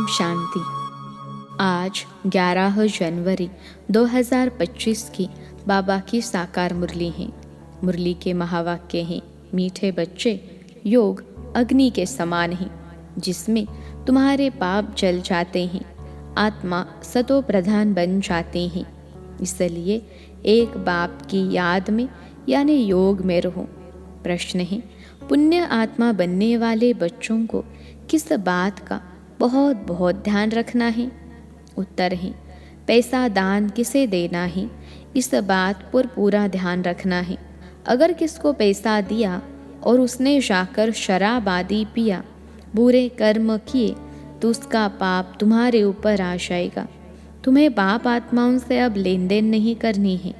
शांति। आज 11 जनवरी 2025 की बाबा की साकार मुरली है। मुरली के महावाक्य हैं, मीठे बच्चे, योग अग्नि के समान है जिसमें तुम्हारे पाप जल जाते हैं, आत्मा सतो प्रधान बन जाते हैं। इसलिए एक बाप की याद में यानी योग में रहो। प्रश्न है, पुण्य आत्मा बनने वाले बच्चों को किस बात का बहुत बहुत ध्यान रखना है? उत्तर है, पैसा दान किसे देना है इस बात पर पूरा ध्यान रखना है। अगर किसको पैसा दिया और उसने जाकर शराब आदि पिया, बुरे कर्म किए, तो उसका पाप तुम्हारे ऊपर आ जाएगा। तुम्हें पाप आत्माओं से अब लेन देन नहीं करनी है।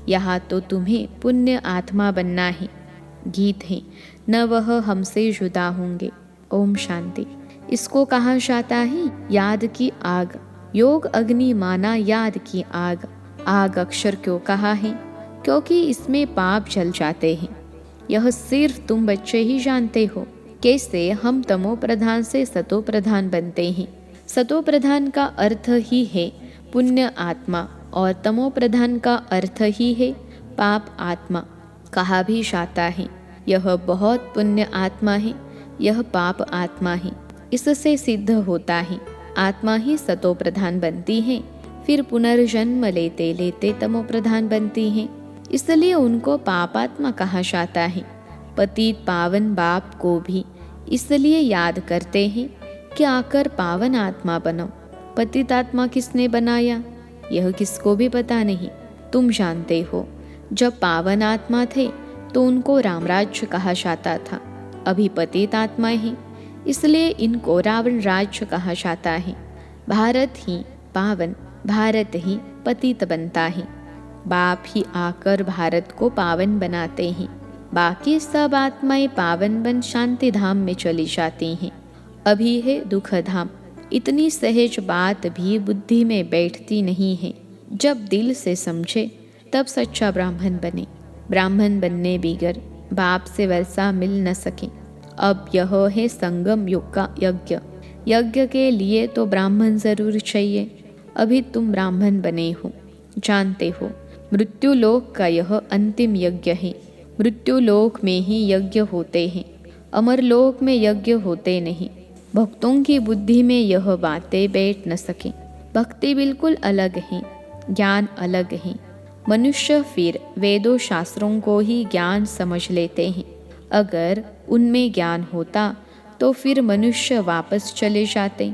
यहाँ तो तुम्हें पुण्य आत्मा बनना है। गीत है, न वह हमसे जुदा होंगे। ओम शांति। इसको कहा जाता है याद की आग। योग अग्नि माना याद की आग। आग अक्षर क्यों कहा है? क्योंकि इसमें पाप जल जाते हैं। यह सिर्फ तुम बच्चे ही जानते हो कैसे हम तमो प्रधान से सतो प्रधान बनते हैं। सतो प्रधान का अर्थ ही है पुण्य आत्मा और तमो प्रधान का अर्थ ही है पाप आत्मा। कहा भी जाता है यह बहुत पुण्य आत्मा है, यह पाप आत्मा है। इससे सिद्ध होता है आत्मा ही सतो प्रधान बनती है, फिर पुनर्जन्म लेते लेते तमो प्रधान बनती है। इसलिए उनको पापात्मा कहा जाता है। पतित पावन बाप को भी इसलिए याद करते हैं कि आकर पावन आत्मा बनो। पतित आत्मा किसने बनाया यह किसको भी पता नहीं। तुम जानते हो, जब पावन आत्मा थे तो उनको रामराज्य कहा जाता था। अभी पतित आत्माएं हैं, इसलिए इनको रावण राज्य कहा जाता है। भारत ही पावन, भारत ही पतित बनता है। बाप ही आकर भारत को पावन बनाते हैं। बाकी सब आत्माएं पावन बन शांति धाम में चली जाती हैं। अभी है दुख धाम। इतनी सहज बात भी बुद्धि में बैठती नहीं है। जब दिल से समझे तब सच्चा ब्राह्मण बने। ब्राह्मण बनने बिगर बाप से वर्षा मिल न सके। अब यह है संगम युग का यज्ञ। यज्ञ के लिए तो ब्राह्मण जरूर चाहिए। अभी तुम ब्राह्मण बने हो, जानते हो मृत्यु लोक का यह अंतिम यज्ञ है। मृत्यु लोक में ही यज्ञ होते हैं, अमर लोक में यज्ञ होते नहीं। भक्तों की बुद्धि में यह बातें बैठ न सके। भक्ति बिल्कुल अलग है, ज्ञान अलग है। मनुष्य फिर वेदों शास्त्रों को ही ज्ञान समझ लेते हैं। अगर उनमें ज्ञान होता तो फिर मनुष्य वापस चले जाते,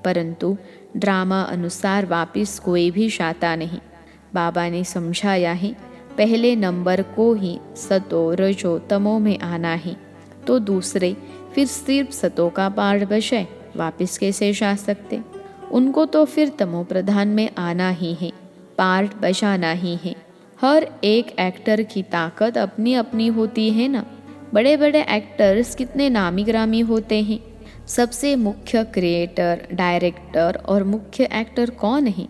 परंतु ड्रामा अनुसार वापस कोई भी जाता नहीं। बाबा ने समझाया है पहले नंबर को ही सतो रजो तमो में आना है, तो दूसरे फिर सिर्फ सतो का पार्ट बचे, वापस कैसे जा सकते? उनको तो फिर तमो प्रधान में आना ही है, पार्ट बजाना ही है। हर एक एक्टर की ताकत अपनी अपनी होती है ना। बड़े बड़े एक्टर्स कितने नामी ग्रामी होते हैं। सबसे मुख्य क्रिएटर, डायरेक्टर और मुख्य एक्टर कौन है?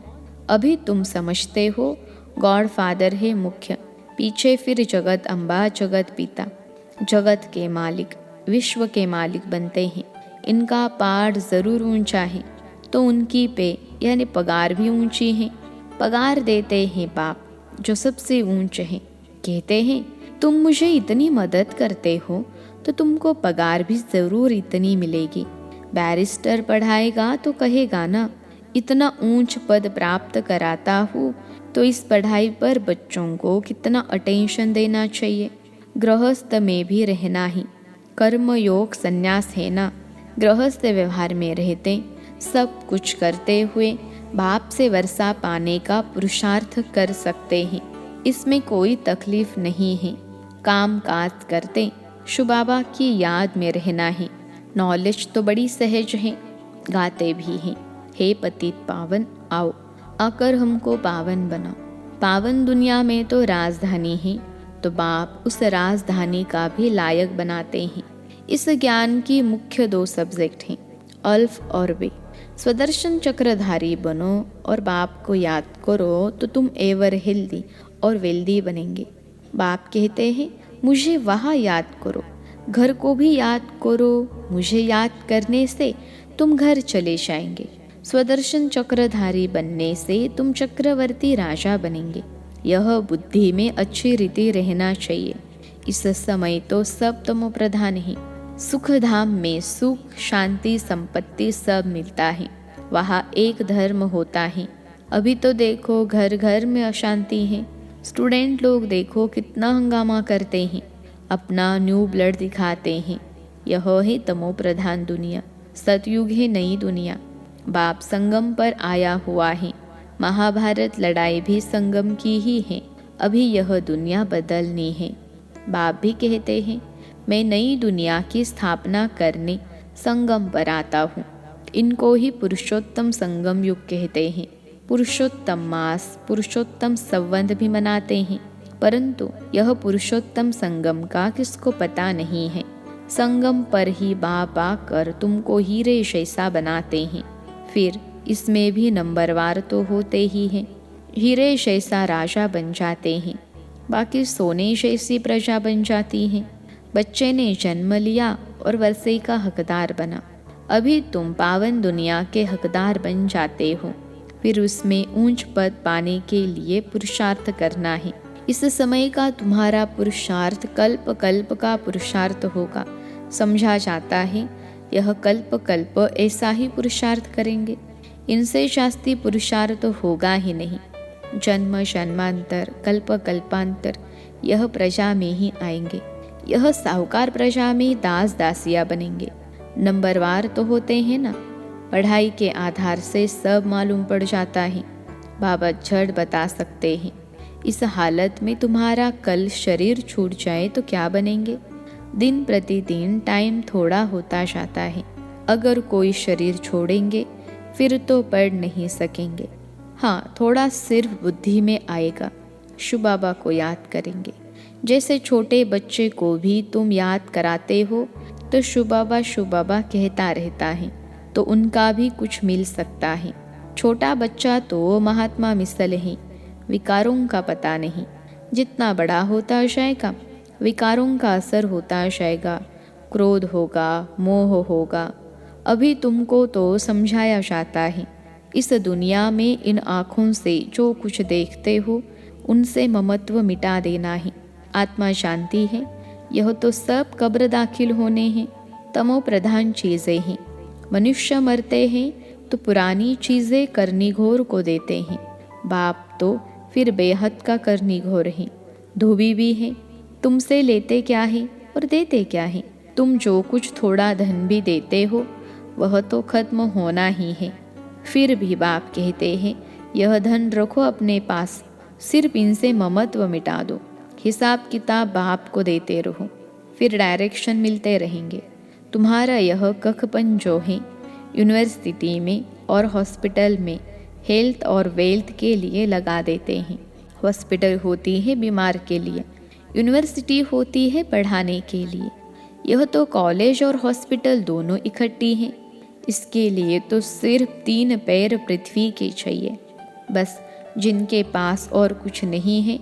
अभी तुम समझते हो गॉड फादर है मुख्य, पीछे फिर जगत अम्बा, जगत पिता, जगत के मालिक, विश्व के मालिक बनते हैं। इनका पार्ट ज़रूर ऊंचा है, तो उनकी पे यानी पगार भी ऊंची है। पगार देते हैं बाप जो सबसे ऊंचे हैं। कहते हैं तुम मुझे इतनी मदद करते हो तो तुमको पगार भी ज़रूर इतनी मिलेगी। बैरिस्टर पढ़ाएगा तो कहेगा ना, इतना ऊंच पद प्राप्त कराता हूँ तो इस पढ़ाई पर बच्चों को कितना अटेंशन देना चाहिए। गृहस्थ में भी रहना ही कर्म योग संन्यास है ना। गृहस्थ व्यवहार में रहते सब कुछ करते हुए बाप से वर्षा पाने का पुरुषार्थ कर सकते हैं। इसमें कोई तकलीफ नहीं है। काम काज करते शिव बाबा की याद में रहना है। नॉलेज तो बड़ी सहज है, गाते भी हैं, हे पतित पावन आओ, आकर हमको पावन बनाओ। पावन दुनिया में तो राजधानी है, तो बाप उस राजधानी का भी लायक बनाते हैं। इस ज्ञान की मुख्य 2 सब्जेक्ट हैं, अल्फ और बे। स्वदर्शन चक्रधारी बनो और बाप को याद करो तो तुम एवर हेल्दी और वेल्दी बनेंगे। बाप कहते हैं मुझे वहाँ याद करो, घर को भी याद करो। मुझे याद करने से तुम घर चले जाएंगे। स्वदर्शन चक्रधारी बनने से तुम चक्रवर्ती राजा बनेंगे। यह बुद्धि में अच्छी रीति रहना चाहिए। इस समय तो सब तमो प्रधान है। सुख धाम में सुख, शांति, संपत्ति सब मिलता है। वहाँ एक धर्म होता है। अभी तो देखो घर घर में अशांति है। स्टूडेंट लोग देखो कितना हंगामा करते हैं, अपना न्यू ब्लड दिखाते हैं। यह है तमो प्रधान दुनिया। सतयुग है नई दुनिया। बाप संगम पर आया हुआ है। महाभारत लड़ाई भी संगम की ही है। अभी यह दुनिया बदलनी है। बाप भी कहते हैं मैं नई दुनिया की स्थापना करने संगम पर आता हूँ। इनको ही पुरुषोत्तम संगम युग कहते हैं। पुरुषोत्तम मास, पुरुषोत्तम संवत भी मनाते हैं, परंतु यह पुरुषोत्तम संगम का किसको पता नहीं है। संगम पर ही बाप आकर तुमको हीरे जैसा बनाते हैं। फिर इसमें भी नंबरवार तो होते ही हैं। हीरे जैसा राजा बन जाते हैं, बाकी सोने जैसी प्रजा बन जाती है। बच्चे ने जन्म लिया और वर्षे का हकदार बना। अभी तुम पावन दुनिया के हकदार बन जाते हो। फिर उसमें ऊंच पद पाने के लिए पुरुषार्थ करना है। इस समय का तुम्हारा पुरुषार्थ कल्प कल्प का पुरुषार्थ होगा। समझा जाता है यह कल्प कल्प ऐसा ही पुरुषार्थ करेंगे। इनसे शास्त्री पुरुषार्थ होगा ही नहीं। जन्म जन्मांतर कल्प कल्पांतर यह प्रजा में ही आएंगे। यह साहूकार प्रजा में दास दासिया बनेंगे। नंबरवार तो होते हैं ना। पढ़ाई के आधार से सब मालूम पड़ जाता है। बाबा झट बता सकते हैं। इस हालत में तुम्हारा कल शरीर छूट जाए तो क्या बनेंगे। दिन प्रतिदिन टाइम थोड़ा होता जाता है। अगर कोई शरीर छोड़ेंगे फिर तो पढ़ नहीं सकेंगे। हाँ, थोड़ा सिर्फ बुद्धि में आएगा। शिव बाबा को याद करेंगे। जैसे छोटे बच्चे को भी तुम याद कराते हो तो शिव बाबा कहता रहता है, तो उनका भी कुछ मिल सकता है। छोटा बच्चा तो महात्मा मिसल है। विकारों का पता नहीं। जितना बड़ा होता जाएगा विकारों का असर होता जाएगा। क्रोध होगा, मोह होगा। अभी तुमको तो समझाया जाता है इस दुनिया में इन आँखों से जो कुछ देखते हो उनसे ममत्व मिटा देना है। आत्मा जानती है यह तो सब कब्र दाखिल होने हैं। तमो प्रधान चीज़ें हैं। मनुष्य मरते हैं तो पुरानी चीज़ें करनीघोर को देते हैं। बाप तो फिर बेहद का करनीघोर हैं। धोबी भी हैं। तुमसे लेते क्या है और देते क्या है। तुम जो कुछ थोड़ा धन भी देते हो वह तो खत्म होना ही है। फिर भी बाप कहते हैं यह धन रखो अपने पास, सिर्फ इनसे ममत्व मिटा दो। हिसाब किताब बाप को देते रहो, फिर डायरेक्शन मिलते रहेंगे। तुम्हारा यह कखपन जो है यूनिवर्सिटी में और हॉस्पिटल में हेल्थ और वेल्थ के लिए लगा देते हैं। हॉस्पिटल होती है बीमार के लिए, यूनिवर्सिटी होती है पढ़ाने के लिए। यह तो कॉलेज और हॉस्पिटल दोनों इकट्ठी हैं। इसके लिए तो सिर्फ 3 पैर पृथ्वी के चाहिए। बस जिनके पास और कुछ नहीं है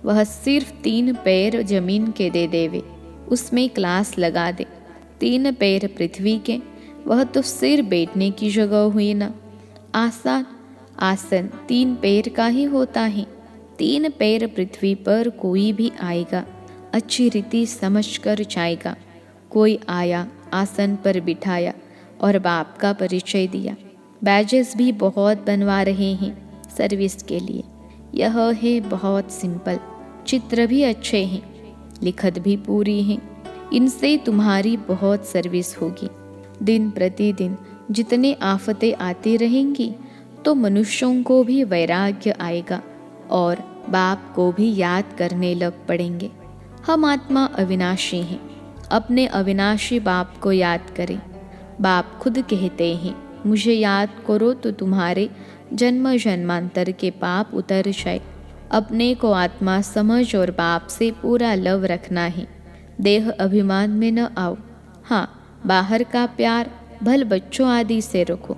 वह सिर्फ 3 पैर जमीन के दे देवे, उसमें क्लास लगा दे। 3 पैर पृथ्वी के, वह तो सिर बैठने की जगह हुई ना। आसन 3 पैर का ही होता है। 3 पैर पृथ्वी पर कोई भी आएगा अच्छी रीति समझ कर जाएगा। कोई आया आसन पर बिठाया और बाप का परिचय दिया। बैजेस भी बहुत बनवा रहे हैं सर्विस के लिए। यह है बहुत सिंपल। चित्र भी अच्छे हैं, लिखत भी पूरी है। इनसे तुम्हारी बहुत सर्विस होगी। दिन प्रतिदिन जितने आफतें आती रहेंगी तो मनुष्यों को भी वैराग्य आएगा और बाप को भी याद करने लग पड़ेंगे। हम आत्मा अविनाशी हैं। अपने अविनाशी बाप को याद करें। बाप खुद कहते हैं मुझे याद करो तो तुम्हारे जन्म जन्मांतर के पाप उतर जाए। अपने को आत्मा समझ और बाप से पूरा लव रखना है। देह अभिमान में न आओ। हाँ, बाहर का प्यार भल बच्चों आदि से रखो,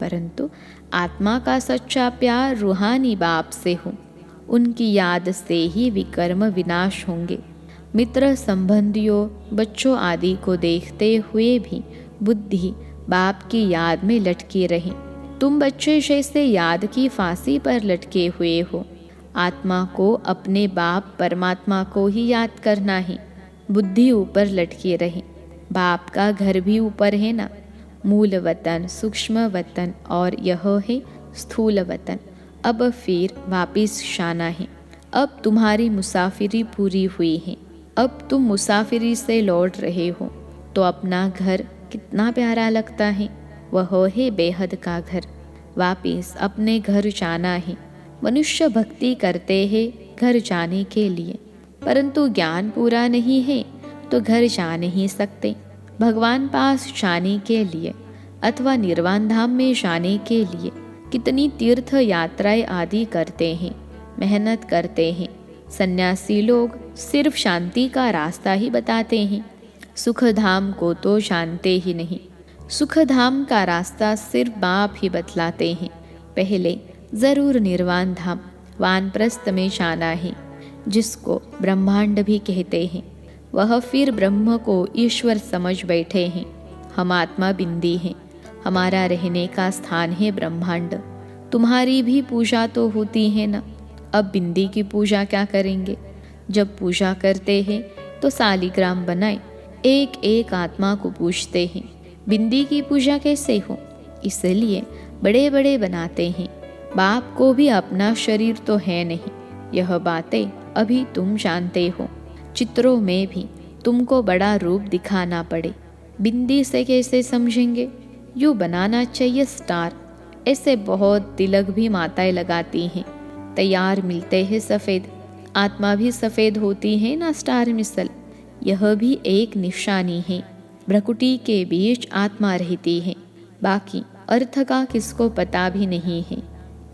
परंतु आत्मा का सच्चा प्यार रूहानी बाप से हो। उनकी याद से ही विकर्म विनाश होंगे। मित्र संबंधियों बच्चों आदि को देखते हुए भी बुद्धि बाप की याद में लटकी रहे। तुम बच्चे जैसे याद की फांसी पर लटके हुए हो। आत्मा को अपने बाप परमात्मा को ही याद करना है। बुद्धि ऊपर लटकी रहे। बाप का घर भी ऊपर है ना। मूल वतन, सूक्ष्म वतन और यह है स्थूल वतन। अब फिर वापिस जाना है। अब तुम्हारी मुसाफिरी पूरी हुई है। अब तुम मुसाफिरी से लौट रहे हो तो अपना घर कितना प्यारा लगता है। वह है बेहद का घर। वापिस अपने घर जाना है। मनुष्य भक्ति करते हैं घर जाने के लिए, परंतु ज्ञान पूरा नहीं है तो घर जा नहीं सकते। भगवान पास जाने के लिए अथवा निर्वाण धाम में जाने के लिए कितनी तीर्थ यात्राएं आदि करते हैं, मेहनत करते हैं। सन्यासी लोग सिर्फ शांति का रास्ता ही बताते हैं, सुख धाम को तो जानते ही नहीं। सुख धाम का रास्ता सिर्फ बाप ही बतलाते हैं। पहले जरूर निर्वाण धाम वानप्रस्थ में जाना है, जिसको ब्रह्मांड भी कहते हैं। वह फिर ब्रह्म को ईश्वर समझ बैठे हैं। हम आत्मा बिंदी हैं। हमारा रहने का स्थान है ब्रह्मांड। तुम्हारी भी पूजा तो होती है ना। अब बिंदी की पूजा क्या करेंगे? जब पूजा करते हैं तो सालिग्राम बनाए एक एक आत्मा को पूजते हैं। बिंदी की पूजा कैसे हो? इसलिए बड़े बड़े बनाते हैं। बाप को भी अपना शरीर तो है नहीं। यह बातें अभी तुम जानते हो। चित्रों में भी तुमको बड़ा रूप दिखाना पड़े। बिंदी से कैसे समझेंगे? यूँ बनाना चाहिए स्टार। ऐसे बहुत तिलक भी माताएं लगाती हैं। तैयार मिलते हैं सफ़ेद। आत्मा भी सफ़ेद होती है ना स्टार मिसल। यह भी एक निशानी है। भ्रकुटी के बीच आत्मा रहती है। बाकी अर्थ का किसको पता भी नहीं है।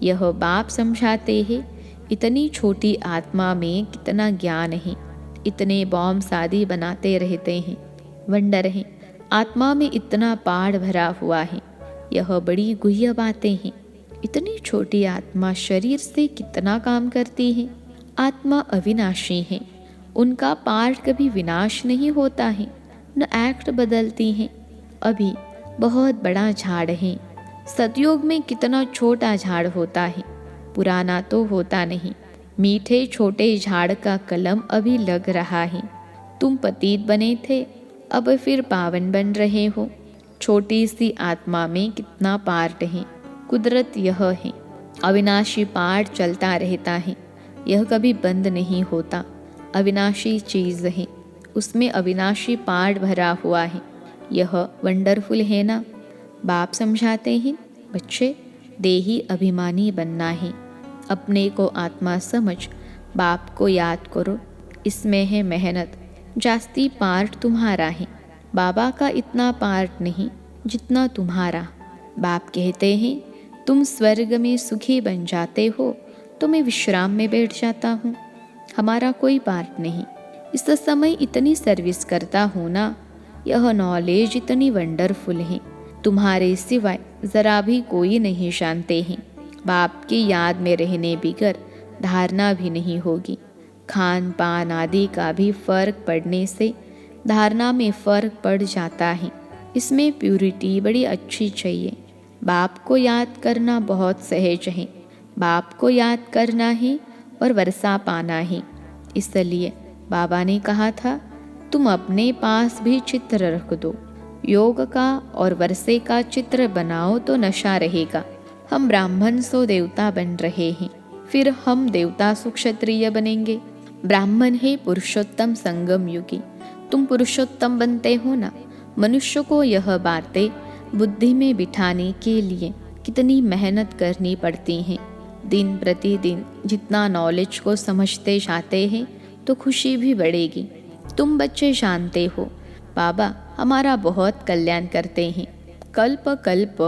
यह बाप समझाते हैं। इतनी छोटी आत्मा में कितना ज्ञान है। इतने बॉम्ब शादी बनाते रहते हैं। वंडर है, आत्मा में इतना पाड़ भरा हुआ है। यह बड़ी गुह्य बातें हैं। इतनी छोटी आत्मा शरीर से कितना काम करती है। आत्मा अविनाशी है। उनका पार्ट कभी विनाश नहीं होता है, न एक्ट बदलती हैं। अभी बहुत बड़ा झाड़ है। सतयुग में कितना छोटा झाड़ होता है, पुराना तो होता नहीं। मीठे छोटे झाड़ का कलम अभी लग रहा है। तुम पतित बने थे, अब फिर पावन बन रहे हो। छोटी सी आत्मा में कितना पार्ट है। कुदरत यह है, अविनाशी पार्ट चलता रहता है। यह कभी बंद नहीं होता। अविनाशी चीज़ है, उसमें अविनाशी पार्ट भरा हुआ है। यह वंडरफुल है ना। बाप समझाते हैं, बच्चे देही अभिमानी बनना है। अपने को आत्मा समझ बाप को याद करो। इसमें है मेहनत। जास्ती पार्ट तुम्हारा है। बाबा का इतना पार्ट नहीं जितना तुम्हारा। बाप कहते हैं, तुम स्वर्ग में सुखी बन जाते हो तो मैं विश्राम में बैठ जाता हूँ। हमारा कोई पार्ट नहीं। इस समय इतनी सर्विस करता हूँ ना। यह नॉलेज इतनी वंडरफुल है, तुम्हारे सिवाय ज़रा भी कोई नहीं जानते हैं। बाप की याद में रहने बिगर धारणा भी नहीं होगी। खान पान आदि का भी फर्क पड़ने से धारणा में फर्क पड़ जाता है। इसमें प्यूरिटी बड़ी अच्छी चाहिए। बाप को याद करना बहुत सहज है। बाप को याद करना है और वर्षा पाना है। इसलिए बाबा ने कहा था, तुम अपने पास भी चित्र रख दो। योग का और वर्षे का चित्र बनाओ तो नशा रहेगा। हम ब्राह्मण सो देवता बन रहे हैं, फिर हम देवता सो क्षत्रिय बनेंगे। ब्राह्मण है पुरुषोत्तम संगम युगी। तुम पुरुषोत्तम बनते हो ना। मनुष्य को यह बातें बुद्धि में बिठाने के लिए कितनी मेहनत करनी पड़ती हैं। दिन प्रतिदिन जितना नॉलेज को समझते जाते हैं तो खुशी भी बढ़ेगी। तुम बच्चे जानते हो, बाबा हमारा बहुत कल्याण करते हैं। कल्प कल्प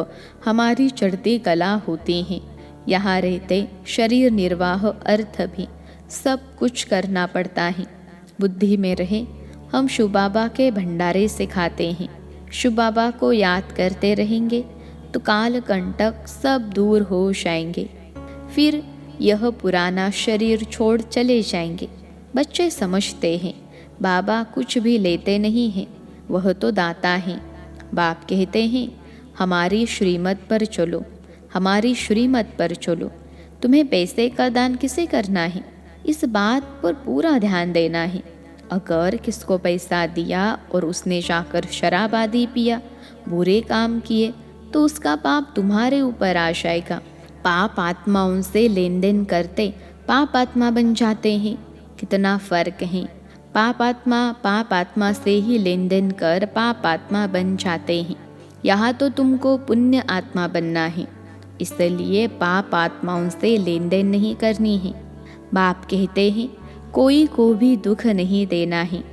हमारी चढ़ती कला होती हैं। यहाँ रहते शरीर निर्वाह अर्थ भी सब कुछ करना पड़ता है। बुद्धि में रहे हम शिव बाबा के भंडारे से खाते हैं। शिव बाबा को याद करते रहेंगे तो काल कंटक सब दूर हो जाएंगे। फिर यह पुराना शरीर छोड़ चले जाएंगे। बच्चे समझते हैं बाबा कुछ भी लेते नहीं हैं, वह तो दाता हैं। बाप कहते हैं, हमारी श्रीमत पर चलो। हमारी श्रीमत पर चलो। तुम्हें पैसे का दान किसे करना है, इस बात पर पूरा ध्यान देना है। अगर किसको पैसा दिया और उसने जाकर शराब आदि पिया, बुरे काम किए, तो उसका पाप तुम्हारे ऊपर आ जाएगा। पाप आत्माओं से लेन देन करते पाप आत्मा बन जाते हैं। कितना फर्क है। पाप आत्मा से ही लेन देन कर पाप आत्मा बन जाते हैं। यहाँ तो तुमको पुण्य आत्मा बनना है, इसलिए पाप आत्माओं से लेन देन नहीं करनी है। बाप कहते हैं कोई को भी दुख नहीं देना है,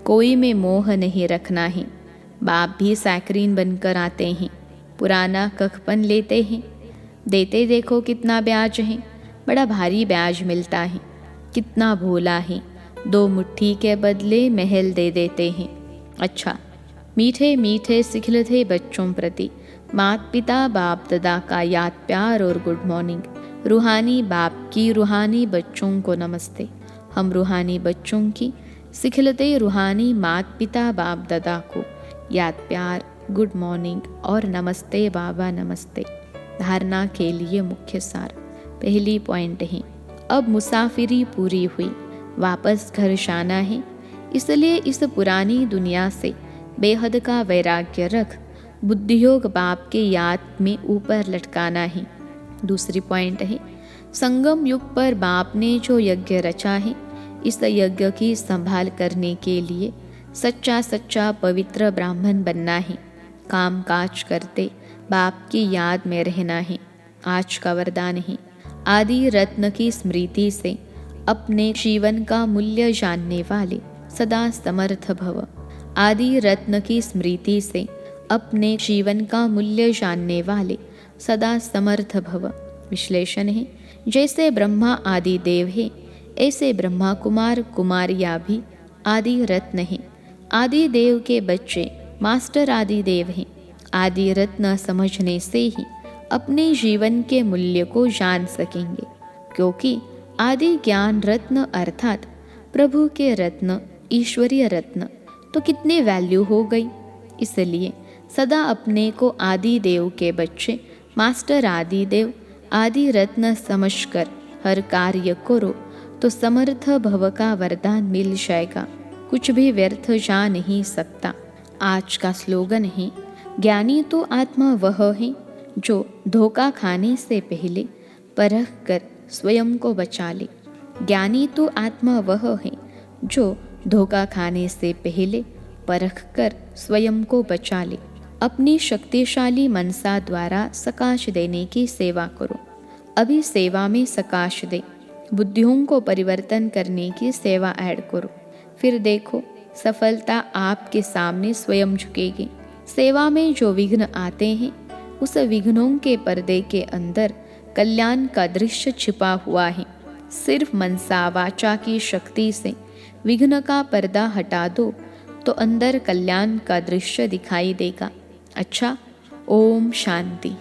कोई में मोह नहीं रखना है। बाप भी सैकरीन बनकर आते हैं, पुराना कखपन लेते हैं। देते देखो कितना ब्याज है, बड़ा भारी ब्याज मिलता है। कितना भोला है, 2 मुट्ठी के बदले महल दे देते हैं। अच्छा, मीठे मीठे सिखलते बच्चों प्रति माता पिता बाप दादा का याद प्यार और गुड मॉर्निंग। रूहानी बाप की रूहानी बच्चों को नमस्ते। हम रूहानी बच्चों की सिखलते रूहानी माता पिता बाप दादा को याद प्यार, गुड मॉर्निंग और नमस्ते बाबा नमस्ते। धारणा के लिए मुख्य सार। पहली पॉइंट है, अब मुसाफिरी पूरी हुई, वापस घर जाना है, इसलिए इस पुरानी दुनिया से बेहद का वैराग्य रख बुद्धियोग बाप के याद में ऊपर लटकाना है। दूसरी पॉइंट है, संगम युग पर बाप ने जो यज्ञ रचा है, इस यज्ञ की संभाल करने के लिए सच्चा पवित्र ब्राह्मण बनना है। काम काज करते बाप की याद में रहना है। आज का वरदान है, आदि रत्न की स्मृति से अपने जीवन का मूल्य जानने वाले सदा समर्थ भव। आदि रत्न की स्मृति से अपने जीवन का मूल्य जानने वाले सदा समर्थ भव। विश्लेषण है, जैसे ब्रह्मा आदि देव है, ऐसे ब्रह्मा कुमार कुमारियाँ भी आदि रत्न हैं। आदि देव के बच्चे मास्टर आदि देव हैं। आदि रत्न समझने से ही अपने जीवन के मूल्य को जान सकेंगे, क्योंकि आदि ज्ञान रत्न अर्थात प्रभु के रत्न, ईश्वरीय रत्न तो कितने वैल्यू हो गई। इसलिए सदा अपने को आदि देव के बच्चे मास्टर आदि देव आदि रत्न समझकर हर कार्य करो तो समर्थ भव का वरदान मिल जाएगा। कुछ भी व्यर्थ जा नहीं सकता। आज का स्लोगन है, ज्ञानी तो आत्मा वह है जो धोखा खाने से पहले परख कर स्वयं को बचा ले। ज्ञानी तो आत्मा वह है जो धोखा खाने से पहले परख कर स्वयं को बचा ले। अपनी शक्तिशाली मनसा द्वारा सकाश देने की सेवा करो। अभी सेवा में सकाश दे, बुद्धियों को परिवर्तन करने की सेवा ऐड करो। फिर देखो सफलता आपके सामने स्वयं झुकेगी। सेवा में जो विघ्न आते हैं, उस विघ्नों के पर्दे के अंदर कल्याण का दृश्य छिपा हुआ है। सिर्फ मनसा वाचा की शक्ति से विघ्न का पर्दा हटा दो तो अंदर कल्याण का दृश्य दिखाई देगा। अच्छा, ओम शांति।